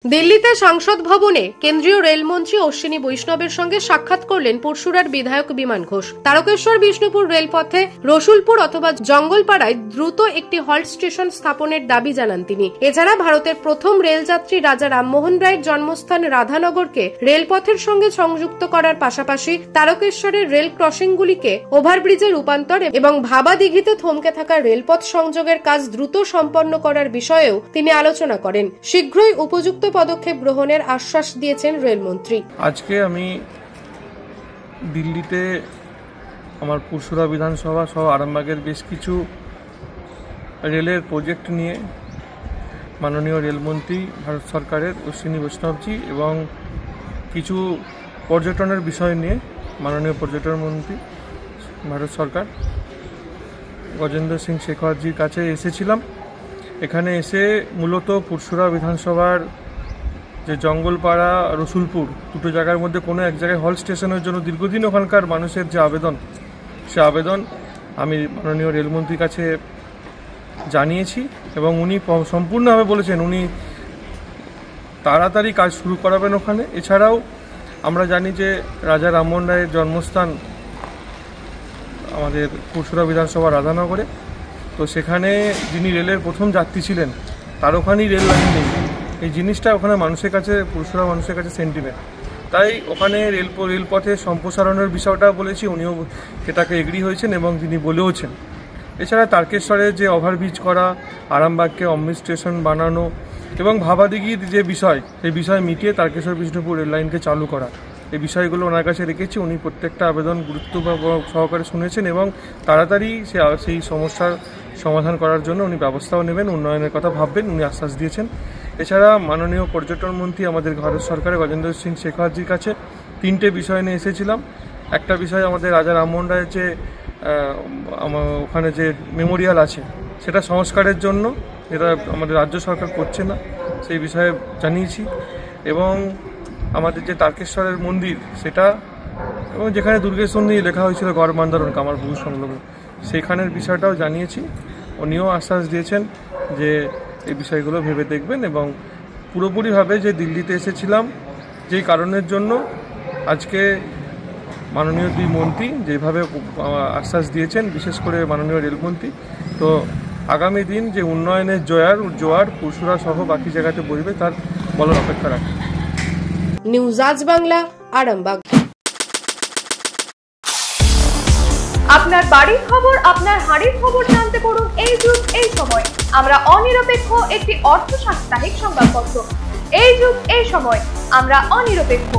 দিল্লিতে সংসদ ভবনে কেন্দ্রীয় রেলমন্ত্রী অশ্বিনী বৈষ্ণবের সঙ্গে সাক্ষাৎ করলেন পরশুরার বিধায়ক বিমান ঘোষ। তারকেশ্বর বিষ্ণুপুর রেলপথে রসুলপুর অথবা জঙ্গলপাড়ায় দ্রুত একটি হল্ট স্টেশন স্থাপনের দাবি জানান তিনি। এছাড়া ভারতের প্রথম রেলযাত্রী রাজা রামমোহন রায়ের জন্মস্থান রাধানগরকে রেলপথের সঙ্গে সংযুক্ত করার পাশাপাশি তারকেশ্বরের রেল ক্রসিংগুলিকে ওভারব্রিজে রূপান্তর এবং ভাবা দিঘিতে থমকে থাকা রেলপথ সংযোগের কাজ দ্রুত সম্পন্ন করার বিষয়েও তিনি আলোচনা করেন। শীঘ্রই উপযুক্ত পদক্ষেপ গ্রহণের আশ্বাস দিয়েছেন রেলমন্ত্রী। আজকে আমি দিল্লিতে আমার পুরসুরা বিধানসভা সহ আরামবাগের বেশ কিছু রেলের প্রজেক্ট নিয়ে মাননীয় রেলমন্ত্রী ভারত সরকারের অশ্বিনী বৈষ্ণবজি এবং কিছু পর্যটনের বিষয় নিয়ে মাননীয় পর্যটন মন্ত্রী ভারত সরকার গজেন্দ্র সিং শেখাওয়াতজির কাছে এসেছিলাম। এখানে এসে মূলত পুরসুরা বিধানসভার যে জঙ্গলপাড়া রসুলপুর দুটো জায়গার মধ্যে কোনো এক জায়গায় হল স্টেশনের জন্য দীর্ঘদিন ওখানকার মানুষের যে আবেদন, সে আবেদন আমি মাননীয় রেলমন্ত্রীর কাছে জানিয়েছি এবং উনি সম্পূর্ণভাবে বলেছেন উনি তাড়াতাড়ি কাজ শুরু করাবেন ওখানে। এছাড়াও আমরা জানি যে রাজা রামমোহন রায়ের জন্মস্থান আমাদের পুরসুরা বিধানসভা রাধানগরে, তো সেখানে যিনি রেলের প্রথম যাত্রী ছিলেন তার ওখানেই রেল লাইন নেই। এই জিনিসটা ওখানে মানুষের কাছে, পুরসুরা মানুষের কাছে সেন্টিমেন্ট, তাই ওখানে রেলপথে সম্প্রসারণের বিষয়টা বলেছি, উনিও সেটাকে এগ্রি হয়েছেন এবং তিনি বলেওছেন। এছাড়া তারকেশ্বরের যে ওভারব্রিজ করা, আরামবাগকে অমৃত স্টেশন বানানো এবং ভাবাদিঘির যে বিষয়, সেই বিষয় মিটিয়ে তারকেশ্বর বিষ্ণুপুর রেল লাইনকে চালু করা, এই বিষয়গুলো ওনার কাছে রেখেছি। উনি প্রত্যেকটা আবেদন গুরুত্ব সহকারে শুনেছেন এবং তাড়াতাড়ি সেই সমস্যার সমাধান করার জন্য উনি ব্যবস্থাও নেবেন, উন্নয়নের কথা ভাববেন, উনি আশ্বাস দিয়েছেন। এছাড়া মাননীয় পর্যটন মন্ত্রী আমাদের ভারত সরকারের গজেন্দ্র সিং শেখাওয়াতজির কাছে তিনটে বিষয় নিয়ে এসেছিলাম। একটা বিষয় আমাদের রাজা রামমোহন রায়ের যে ওখানে যে মেমোরিয়াল আছে সেটা সংস্কারের জন্য, যেটা আমাদের রাজ্য সরকার করছে না, সেই বিষয়ে জানিয়েছি। এবং আমাদের যে তারকেশ্বরের মন্দির সেটা, এবং যেখানে দুর্গেশ্বর নিয়ে লেখা হয়েছিল গড় মান্দারণ কামারপুকুর সংলগ্ন, সেইখানের বিষয়টাও জানিয়েছি। উনিও আশ্বাস দিয়েছেন যে এই বিষয়গুলো ভেবে দেখবেন এবং পুরোপুরিভাবে যে দিল্লিতে এসেছিলাম যেই কারণের জন্য আজকে মাননীয় দুই মন্ত্রী যেভাবে আশ্বাস দিয়েছেন, বিশেষ করে মাননীয় রেলমন্ত্রী, তো আগামী দিন যে উন্নয়নের জোয়ার পুরসুরা সহ বাকি জায়গাতে বইবে তার বলার অপেক্ষা রাখে। নিউজ আজ বাংলা, আরামবাগ। আপনার বাড়ির খবর, আপনার হাড়ির খবর জানতে করুন এই যুগ এই সময়। আমরা অনিরপেক্ষ একটি অর্থ সাপ্তাহিক সংবাদপত্র। এই যুগ এই সময়, আমরা অনিরপেক্ষ।